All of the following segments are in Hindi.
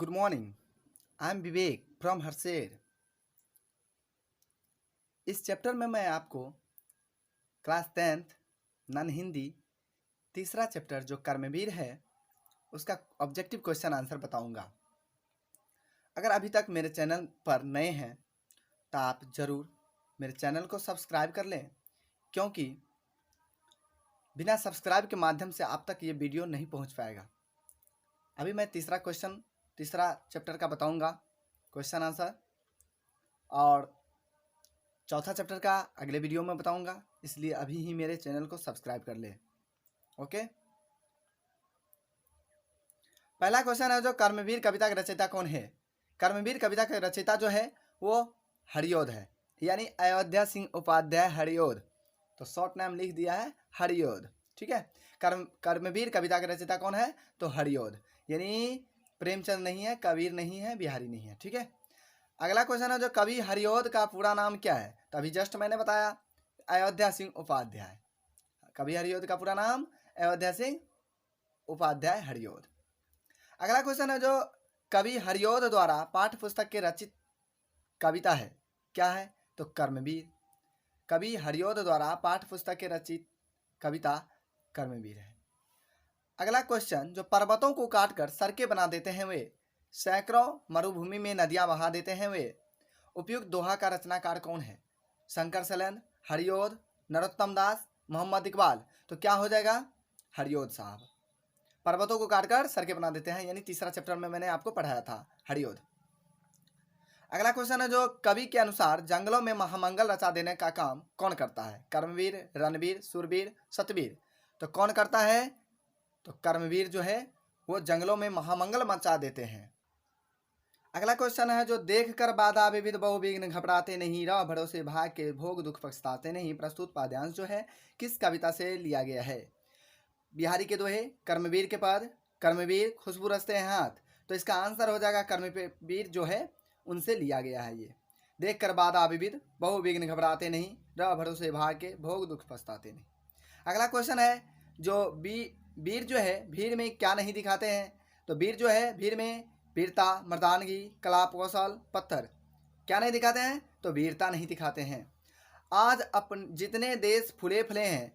Good morning. I'm Vivek from हरसेर। इस चैप्टर में मैं आपको क्लास 10th नन हिंदी तीसरा चैप्टर जो कर्मवीर है उसका ऑब्जेक्टिव क्वेश्चन आंसर बताऊंगा। अगर अभी तक मेरे चैनल पर नए हैं तो आप ज़रूर मेरे चैनल को सब्सक्राइब कर लें, क्योंकि बिना सब्सक्राइब के माध्यम से आप तक ये वीडियो नहीं पहुंच पाएगा। अभी मैं तीसरा चैप्टर का बताऊंगा क्वेश्चन आंसर, और चौथा चैप्टर का अगले वीडियो में बताऊंगा, इसलिए अभी ही मेरे चैनल को सब्सक्राइब कर ले। ओके। पहला क्वेश्चन है जो कर्मवीर कविता का रचयिता कौन है। कर्मवीर कविता का रचयिता जो है वो हरिओद है, यानी अयोध्या सिंह उपाध्याय हरिओद। तो शॉर्ट नाम लिख दिया है हरिओद। ठीक है। कर्मवीर कविता का रचयिता कौन है तो हरिओद, यानी प्रेमचंद नहीं है, कबीर नहीं है, बिहारी नहीं है। ठीक है। अगला क्वेश्चन है जो कवि हरिओद का पूरा नाम क्या है। तो अभी जस्ट मैंने बताया अयोध्या सिंह उपाध्याय। कवि हरिओद का पूरा नाम अयोध्या सिंह उपाध्याय हरिओद। अगला क्वेश्चन है जो कवि हरिओद द्वारा पाठ्य पुस्तक के रचित कविता है, क्या है तो कर्मवीर। कवि हरिओद द्वारा पाठ्य पुस्तक के रचित कविता कर्मवीर है। अगला क्वेश्चन जो पर्वतों को काटकर सड़कें बना देते हैं वे, सैकड़ों मरुभूमि में नदियां बहा देते हैं वे, उपयुक्त दोहा का रचनाकार कौन है। शंकर सैलेंद्र, हरिओद, नरोत्तम दास, मोहम्मद इकबाल। तो क्या हो जाएगा हरिओद साहब। पर्वतों को काटकर सड़कें बना देते हैं, यानी तीसरा चैप्टर में मैंने आपको पढ़ाया था हरिओद। अगला क्वेश्चन है जो कवि के अनुसार जंगलों में महामंगल रचा देने का काम कौन करता है। कर्मवीर, रणवीर, सूरवीर, सतवीर। तो कौन करता है तो कर्मवीर जो है वो जंगलों में महामंगल मचा देते हैं। अगला क्वेश्चन है जो देख कर बाधा विविध बहुविघ्न घबराते नहीं, रह भरोसे भाग के भोग दुख पछताते नहीं। प्रस्तुत पाद्यांश जो है किस कविता से लिया गया है। बिहारी के दोहे, कर्मवीर के पद, कर्मवीर खुशबू रचते हैं हाथ। तो इसका आंसर हो जाएगा कर्मवीर जो है उनसे लिया गया है ये। देख कर बाधा विविध बहुविघ्न घबराते नहीं, रह भरोसे भाग के भोग दुख पछताते नहीं। अगला क्वेश्चन है जो वीर जो है भीड़ में क्या नहीं दिखाते हैं। तो वीर जो है भीड़ में वीरता, मर्दानगी, कला कौशल, पत्थर क्या नहीं दिखाते हैं तो वीरता नहीं दिखाते हैं। आज अपन जितने देश फुले फले हैं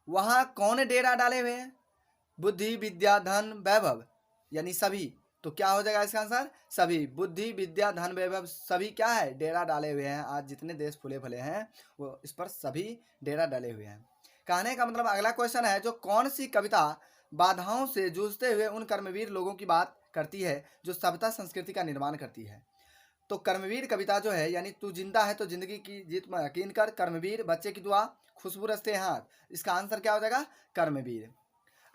वहाँ कौन डेरा डाले हुए हैं। बुद्धि, विद्या, धन, वैभव, यानी सभी। तो क्या हो जाएगा इसका आंसर सभी। बुद्धि, विद्या, धन, वैभव सभी क्या है डेरा डाले हुए हैं। आज जितने देश फुले फले हैं वो इस पर सभी डेरा डाले हुए हैं। कहने का मतलब अगला क्वेश्चन है जो कौन सी कविता बाधाओं से जूझते हुए उन कर्मवीर लोगों की बात करती है जो सभ्यता संस्कृति का निर्माण करती है। तो कर्मवीर कविता जो है यानी तू जिंदा है तो जिंदगी की जीत में यकीन कर, कर्मवीर, बच्चे की दुआ, खुशबू रचते हैं हाथ। इसका आंसर क्या हो जाएगा कर्मवीर।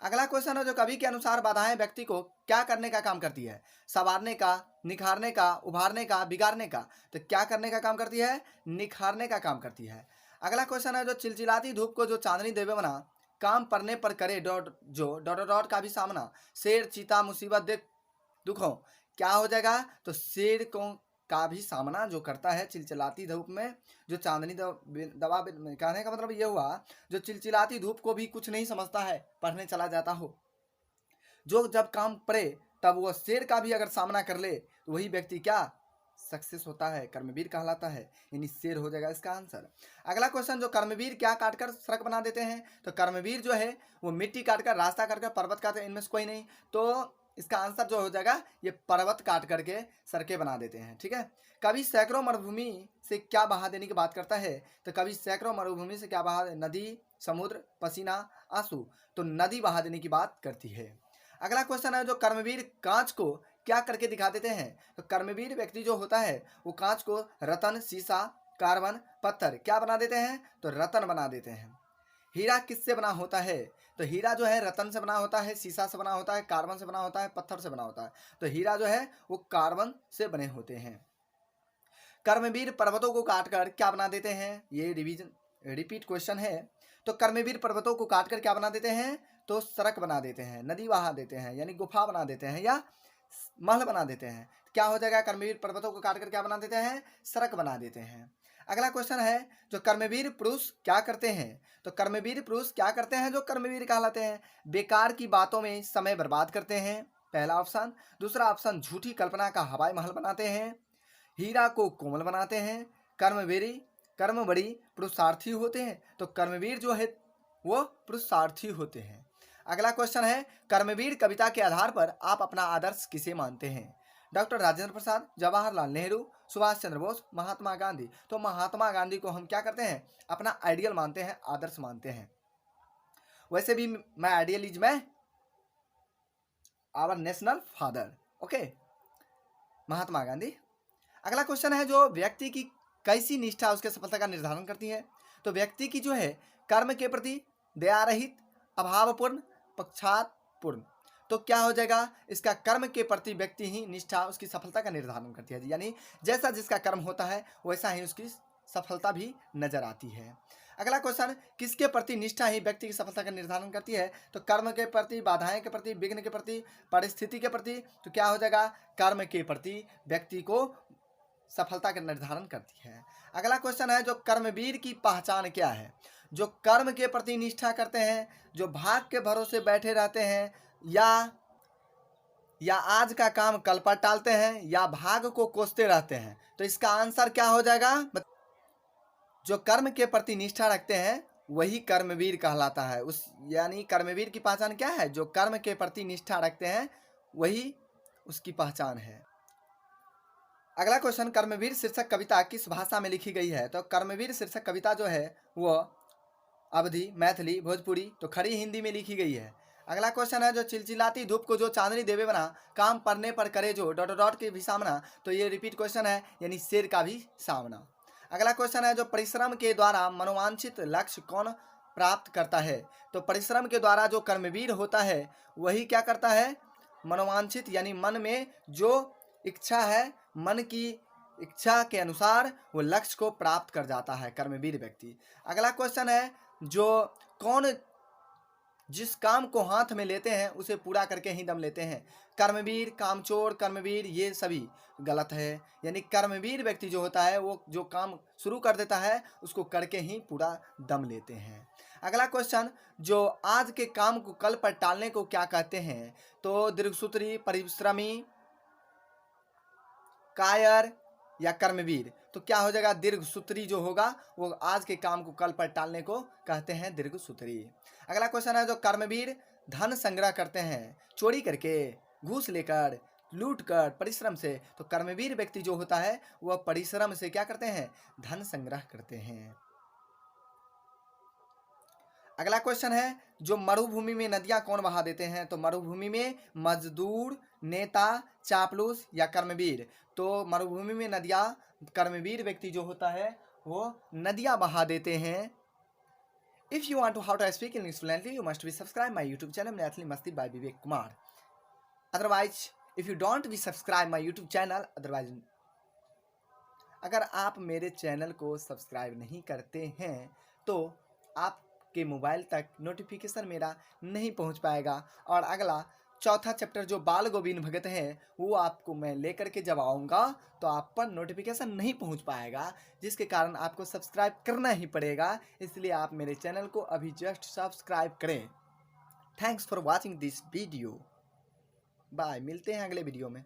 अगला क्वेश्चन है जो कवि के अनुसार बाधाएं व्यक्ति को क्या करने का काम करती है। संवारने का, निखारने का, उभारने का, बिगाड़ने का। तो क्या करने का काम करती है निखारने का काम करती है। अगला क्वेश्चन है जो चिलचिलाती धूप को जो चांदनी देवे बना, काम पड़ने पर करे डॉट का भी सामना, शेर, चीता, मुसीबत, देख, दुखों। क्या हो जाएगा तो शेर को का भी सामना जो करता है चिलचिलाती धूप में जो चांदनी दवा। कहने का मतलब ये हुआ जो चिलचिलाती धूप को भी कुछ नहीं समझता है, पढ़ने चला जाता हो, जो जब काम पड़े तब वो शेर का भी अगर सामना कर ले तो वही व्यक्ति क्या सक्सेस होता है, कर्मवीर कहलाता है, यानी शेर हो जाएगा इसका आंसर। अगला क्वेश्चन जो कर्मवीर क्या काटकर सड़क बना देते हैं। तो कर्मवीर जो है वो मिट्टी काटकर, रास्ता काटकर, पर्वत काटकर, इनमें से कोई नहीं। तो इसका आंसर जो हो जाएगा ये पर्वत काट करके सड़कें बना देते हैं। ठीक है। कभी सैकड़ों मरुभूमि से क्या बहा देने की बात करता है। तो कभी सैकड़ों मरुभूमि से क्या बहा, नदी, समुद्र, पसीना, आंसू। तो नदी बहा देने की बात करती है। अगला क्वेश्चन है जो कर्मवीर कांच को क्या करके दिखा देते हैं। तो कर्मवीर व्यक्ति जो होता है वो कांच को रतन, शीशा, कार्बन, पत्थर क्या बना देते हैं तो रतन बना देते हैं। हीरा किससे बना होता है। तो हीरा जो है रतन से बना होता है, शीशा से बना होता है, कार्बन से बना होता है, पत्थर से बना होता है। तो हीरा जो है वो कार्बन से बने होते हैं। कर्मवीर पर्वतों को काटकर क्या बना देते हैं, ये रिपीट क्वेश्चन है। तो कर्मवीर पर्वतों को काटकर क्या बना देते हैं तो सड़क बना देते हैं, नदी बहा देते हैं, यानी गुफा बना देते हैं या महल बना देते हैं। क्या हो जाएगा कर्मवीर पर्वतों को काटकर क्या बना देते हैं सड़क बना देते हैं। अगला क्वेश्चन है जो कर्मवीर पुरुष क्या करते हैं। तो कर्मवीर पुरुष क्या करते हैं जो कर्मवीर कहलाते हैं। बेकार की बातों में समय बर्बाद करते हैं, पहला ऑप्शन। दूसरा ऑप्शन, झूठी कल्पना का हवाई महल बनाते हैं, हीरा को कोमल बनाते हैं, कर्म बड़ी पुरुषार्थी होते हैं। तो कर्मवीर जो है वो पुरुषार्थी होते हैं। अगला क्वेश्चन है, कर्मवीर कविता के आधार पर आप अपना आदर्श किसे मानते हैं? डॉक्टर राजेंद्र प्रसाद, जवाहरलाल नेहरू, सुभाष चंद्र बोस, महात्मा गांधी। तो महात्मा गांधी को हम क्या करते हैं? अपना आइडियल मानते हैं, आदर्श मानते हैं। वैसे भी मैं आइडियल इज मैं our national father. Okay, Mahatma Gandhi. अगला क्वेश्चन है, जो व्यक्ति की कैसी निष्ठा उसके सफलता का निर्धारण करती है? तो व्यक्ति की जो है कर्म के प्रति दया रहित, अभावपूर्ण, पक्षातपूर्ण। तो क्या हो जाएगा? इसका कर्म के प्रति व्यक्ति ही निष्ठा उसकी सफलता का निर्धारण करती है, यानी जैसा जिसका कर्म होता है वैसा ही उसकी सफलता भी नजर आती है। अगला क्वेश्चन, किसके प्रति निष्ठा ही व्यक्ति की सफलता का निर्धारण करती है? तो कर्म के प्रति, बाधाएं के प्रति, विघ्न के प्रति, परिस्थिति के प्रति। तो क्या हो जाएगा? कर्म के प्रति व्यक्ति को सफलता का निर्धारण करती है। अगला क्वेश्चन है, जो कर्मवीर की पहचान क्या है? जो कर्म के प्रति निष्ठा करते हैं, जो भाग के भरोसे बैठे रहते हैं, या आज का काम कल पर टालते हैं, या भाग को कोसते रहते हैं। तो इसका आंसर क्या हो जाएगा? जो कर्म के प्रति निष्ठा रखते हैं वही कर्मवीर कहलाता है। यानी कर्मवीर की पहचान क्या है? जो कर्म के प्रति निष्ठा रखते हैं वही उसकी पहचान है। अगला क्वेश्चन, कर्मवीर शीर्षक कविता किस भाषा में लिखी गई है? तो कर्मवीर शीर्षक कविता जो है वो अवधी, मैथिली, भोजपुरी, तो खड़ी हिंदी में लिखी गई है। अगला क्वेश्चन है, जो चिलचिलाती धूप को जो चांदनी देवे बना, काम पड़ने पर करे जो डॉट डॉट के भी सामना। तो ये रिपीट क्वेश्चन है, यानी शेर का भी सामना। अगला क्वेश्चन है, जो परिश्रम के द्वारा मनोवांछित लक्ष्य कौन प्राप्त करता है? तो परिश्रम के द्वारा जो कर्मवीर होता है वही क्या करता है? मनोवांछित, यानी मन में जो इच्छा है, मन की इच्छा के अनुसार वो लक्ष्य को प्राप्त कर जाता है कर्मवीर व्यक्ति। अगला क्वेश्चन है, जो कौन जिस काम को हाथ में लेते हैं उसे पूरा करके ही दम लेते हैं? कर्मवीर, कामचोर, कर्मवीर, ये सभी गलत है। यानी कर्मवीर व्यक्ति जो होता है वो जो काम शुरू कर देता है उसको करके ही पूरा दम लेते हैं। अगला क्वेश्चन, जो आज के काम को कल पर टालने को क्या कहते हैं? तो दीर्घसूत्री, परिश्रमी, कायर या कर्मवीर। तो क्या हो जाएगा? दीर्घसूत्री जो होगा वो आज के काम को कल पर टालने को कहते हैं दीर्घसूत्री। अगला क्वेश्चन है, जो कर्मवीर धन संग्रह करते हैं चोरी करके, घूस लेकर, लूट कर, परिश्रम से। तो कर्मवीर व्यक्ति जो होता है वह परिश्रम से क्या करते हैं? धन संग्रह करते हैं। अगला क्वेश्चन है, जो मरुभूमि में नदियां कौन बहा देते हैं? तो मरुभूमि में मजदूर, नेता, चापलूस या कर्मवीर। तो मरुभूमि में नदियां कर्मवीर व्यक्ति जो होता है वो नदियां बहा देते हैं। If you want to how to speak English fluently you must be subscribe my YouTube channel Maithili Masti by Vivek Kumar. Otherwise if you don't be subscribe my YouTube channel, otherwise अगर आप मेरे चैनल को सब्सक्राइब नहीं करते हैं तो आपके मोबाइल तक नोटिफिकेशन मेरा नहीं पहुंच पाएगा। और अगला चौथा चैप्टर जो बाल गोविंद भगत है वो आपको मैं लेकर के जब आऊँगा तो आप पर नोटिफिकेशन नहीं पहुंच पाएगा, जिसके कारण आपको सब्सक्राइब करना ही पड़ेगा। इसलिए आप मेरे चैनल को अभी जस्ट सब्सक्राइब करें। Thanks for watching this video. Bye, मिलते हैं अगले वीडियो में।